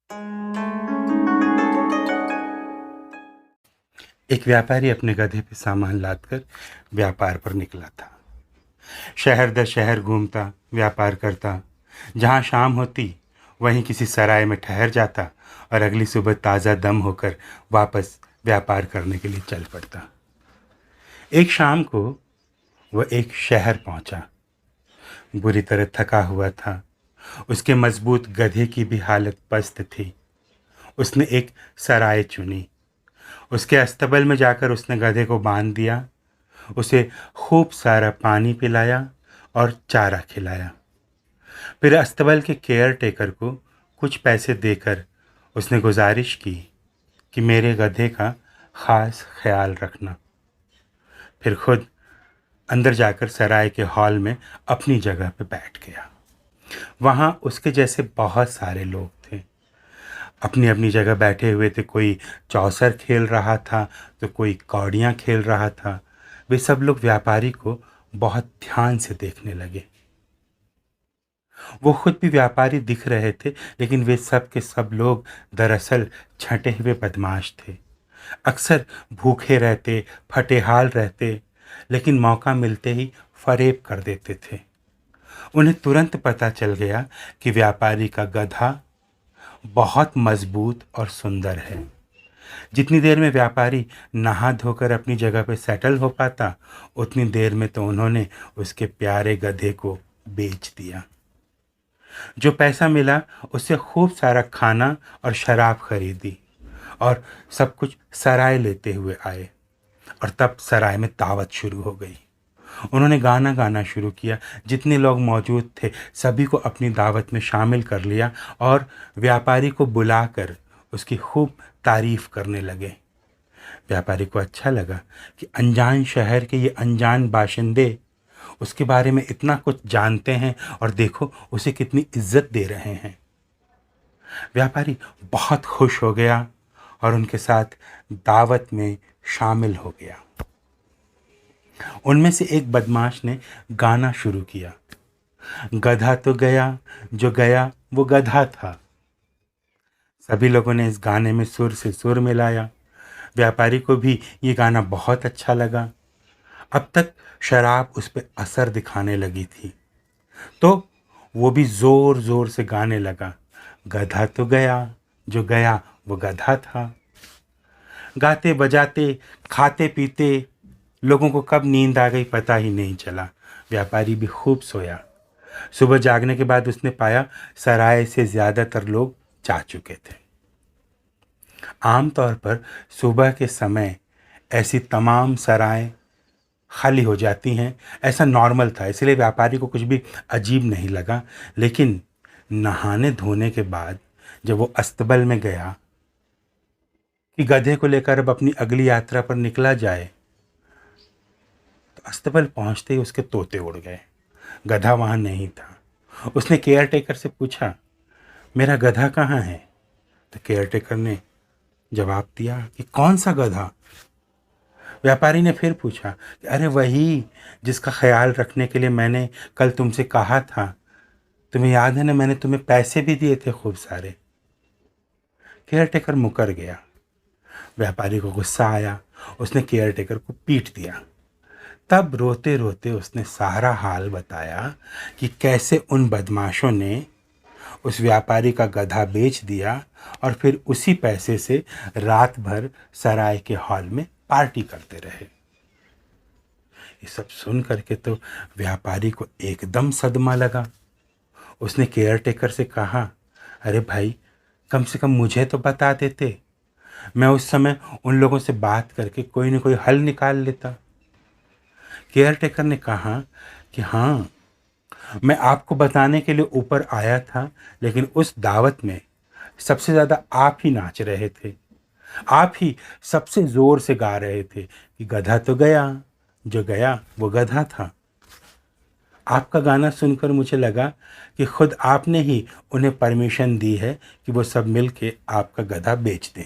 एक व्यापारी अपने गधे पे सामान लादकर व्यापार पर निकला था। शहर दर शहर घूमता, व्यापार करता। जहाँ शाम होती वहीं किसी सराय में ठहर जाता और अगली सुबह ताज़ा दम होकर वापस व्यापार करने के लिए चल पड़ता। एक शाम को वह एक शहर पहुंचा। बुरी तरह थका हुआ था। उसके मजबूत गधे की भी हालत पस्त थी। उसने एक सराय चुनी। उसके अस्तबल में जाकर उसने गधे को बांध दिया। उसे खूब सारा पानी पिलाया और चारा खिलाया। फिर अस्तबल के केयर टेकर को कुछ पैसे देकर उसने गुजारिश की कि मेरे गधे का ख़ास ख्याल रखना। फिर खुद अंदर जाकर सराय के हॉल में अपनी जगह पर बैठ गया। वहाँ उसके जैसे बहुत सारे लोग थे। अपनी अपनी जगह बैठे हुए थे। कोई चौसर खेल रहा था तो कोई कौड़ियाँ खेल रहा था। वे सब लोग व्यापारी को बहुत ध्यान से देखने लगे। वो खुद भी व्यापारी दिख रहे थे, लेकिन वे सब के सब लोग दरअसल छंटे हुए बदमाश थे। अक्सर भूखे रहते, फटेहाल रहते, लेकिन मौका मिलते ही फरेब कर देते थे। उन्हें तुरंत पता चल गया कि व्यापारी का गधा बहुत मजबूत और सुंदर है। जितनी देर में व्यापारी नहा धोकर अपनी जगह पर सेटल हो पाता, उतनी देर में तो उन्होंने उसके प्यारे गधे को बेच दिया। जो पैसा मिला उससे खूब सारा खाना और शराब खरीदी और सब कुछ सराय लेते हुए आए। और तब सराय में दावत शुरू हो गई। उन्होंने गाना गाना शुरू किया। जितने लोग मौजूद थे सभी को अपनी दावत में शामिल कर लिया और व्यापारी को बुलाकर उसकी खूब तारीफ करने लगे। व्यापारी को अच्छा लगा कि अनजान शहर के ये अनजान बाशिंदे उसके बारे में इतना कुछ जानते हैं और देखो उसे कितनी इज्जत दे रहे हैं। व्यापारी बहुत खुश हो गया और उनके साथ दावत में शामिल हो गया। उनमें से एक बदमाश ने गाना शुरू किया। गधा तो गया, जो गया वो गधा था। सभी लोगों ने इस गाने में सुर से सुर मिलाया। व्यापारी को भी ये गाना बहुत अच्छा लगा। अब तक शराब उस पर असर दिखाने लगी थी, तो वो भी ज़ोर ज़ोर से गाने लगा। गधा तो गया, जो गया वो गधा था। गाते बजाते, खाते पीते लोगों को कब नींद आ गई पता ही नहीं चला। व्यापारी भी खूब सोया। सुबह जागने के बाद उसने पाया सराय से ज़्यादातर लोग जा चुके थे। आमतौर पर सुबह के समय ऐसी तमाम सराय खाली हो जाती हैं। ऐसा नॉर्मल था, इसलिए व्यापारी को कुछ भी अजीब नहीं लगा। लेकिन नहाने धोने के बाद जब वो अस्तबल में गया कि गधे को लेकर अब अपनी अगली यात्रा पर निकला जाए, तो अस्तबल पहुंचते ही उसके तोते उड़ गए। गधा वहां नहीं था। उसने केयर टेकर से पूछा, मेरा गधा कहाँ है? तो केयर टेकर ने जवाब दिया कि कौन सा गधा? व्यापारी ने फिर पूछा कि अरे वही जिसका ख्याल रखने के लिए मैंने कल तुमसे कहा था। तुम्हें याद है ना, मैंने तुम्हें पैसे भी दिए थे खूब सारे। केयर टेकर मुकर गया। व्यापारी को गुस्सा आया। उसने केयर टेकर को पीट दिया। तब रोते रोते उसने सारा हाल बताया कि कैसे उन बदमाशों ने उस व्यापारी का गधा बेच दिया और फिर उसी पैसे से रात भर सराय के हॉल में पार्टी करते रहे। ये सब सुन करके तो व्यापारी को एकदम सदमा लगा। उसने केयर टेकर से कहा, अरे भाई, कम से कम मुझे तो बता देते, मैं उस समय उन लोगों से बात करके कोई न कोई हल निकाल लेता। केयर टेकर ने कहा कि हाँ, मैं आपको बताने के लिए ऊपर आया था, लेकिन उस दावत में सबसे ज़्यादा आप ही नाच रहे थे। आप ही सबसे ज़ोर से गा रहे थे कि गधा तो गया, जो गया वो गधा था। आपका गाना सुनकर मुझे लगा कि खुद आपने ही उन्हें परमिशन दी है कि वो सब मिल के आपका गधा बेच दें।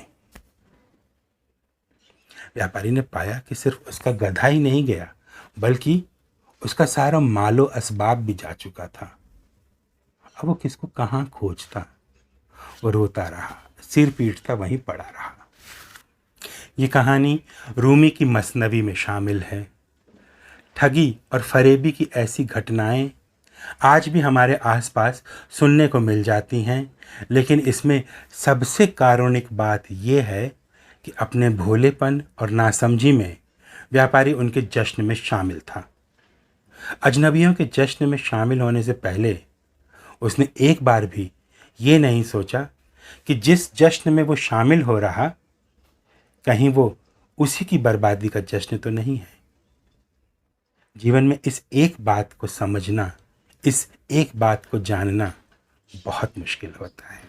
व्यापारी ने पाया कि सिर्फ उसका गधा ही नहीं गया, बल्कि उसका सारा मालो असबाब भी जा चुका था। अब वो किसको कहाँ खोजता? वो रोता रहा, सिर पीटता वहीं पड़ा रहा। ये कहानी रूमी की मसनवी में शामिल है। ठगी और फरेबी की ऐसी घटनाएं आज भी हमारे आसपास सुनने को मिल जाती हैं, लेकिन इसमें सबसे कारुणिक बात यह है कि अपने भोलेपन और नासमझी में व्यापारी उनके जश्न में शामिल था। अजनबियों के जश्न में शामिल होने से पहले उसने एक बार भी ये नहीं सोचा कि जिस जश्न में वो शामिल हो रहा, कहीं वो उसी की बर्बादी का जश्न तो नहीं है। जीवन में इस एक बात को समझना, इस एक बात को जानना बहुत मुश्किल होता है।